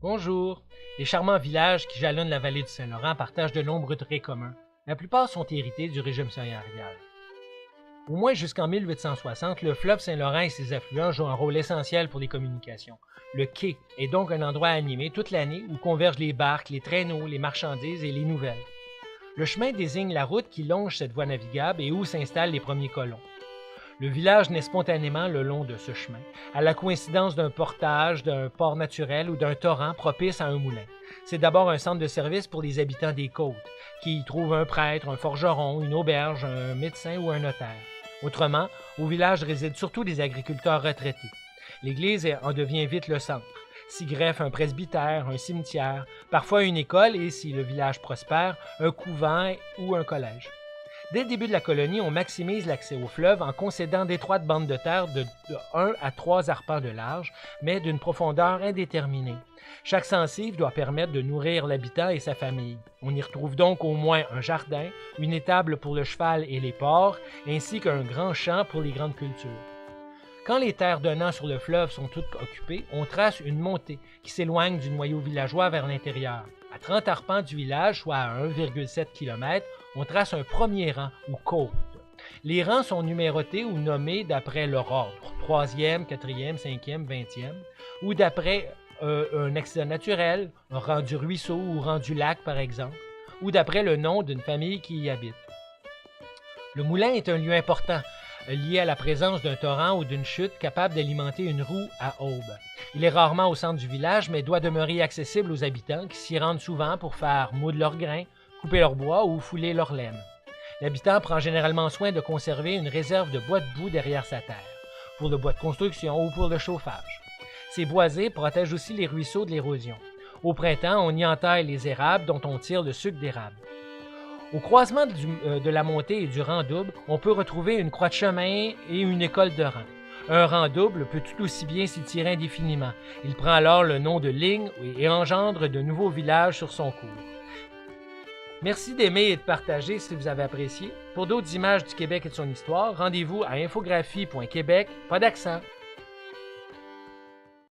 Bonjour. Les charmants villages qui jalonnent la vallée du Saint-Laurent partagent de nombreux traits communs. La plupart sont hérités du régime seigneurial. Au moins jusqu'en 1860, le fleuve Saint-Laurent et ses affluents jouent un rôle essentiel pour les communications. Le quai est donc un endroit animé toute l'année où convergent les barques, les traîneaux, les marchandises et les nouvelles. Le chemin désigne la route qui longe cette voie navigable et où s'installent les premiers colons. Le village naît spontanément le long de ce chemin, à la coïncidence d'un portage, d'un port naturel ou d'un torrent propice à un moulin. C'est d'abord un centre de service pour les habitants des côtes, qui y trouvent un prêtre, un forgeron, une auberge, un médecin ou un notaire. Autrement, au village résident surtout des agriculteurs retraités. L'église en devient vite le centre. S'y greffe un presbytère, un cimetière, parfois une école et, si le village prospère, un couvent ou un collège. Dès le début de la colonie, on maximise l'accès au fleuve en concédant d'étroites bandes de terre de 1 à 3 arpents de large, mais d'une profondeur indéterminée. Chaque censive doit permettre de nourrir l'habitant et sa famille. On y retrouve donc au moins un jardin, une étable pour le cheval et les porcs, ainsi qu'un grand champ pour les grandes cultures. Quand les terres donnant sur le fleuve sont toutes occupées, on trace une montée qui s'éloigne du noyau villageois vers l'intérieur. À 30 arpents du village, soit à 1,7 km, on trace un premier rang ou côte. Les rangs sont numérotés ou nommés d'après leur ordre, 3e, 4e, 5e, 20e, ou d'après un accident naturel, un rang du ruisseau ou rang du lac par exemple, ou d'après le nom d'une famille qui y habite. Le moulin est un lieu important, lié à la présence d'un torrent ou d'une chute capable d'alimenter une roue à aube. Il est rarement au centre du village, mais doit demeurer accessible aux habitants qui s'y rendent souvent pour faire moudre leurs grains, couper leur bois ou fouler leur laine. L'habitant prend généralement soin de conserver une réserve de bois de boue derrière sa terre, pour le bois de construction ou pour le chauffage. Ces boisés protègent aussi les ruisseaux de l'érosion. Au printemps, on y entaille les érables dont on tire le sucre d'érable. Au croisement de la montée et du rang double, on peut retrouver une croix de chemin et une école de rang. Un rang double peut tout aussi bien s'étirer indéfiniment. Il prend alors le nom de ligne et engendre de nouveaux villages sur son cours. Merci d'aimer et de partager si vous avez apprécié. Pour d'autres images du Québec et de son histoire, rendez-vous à infographie.québec, pas d'accent.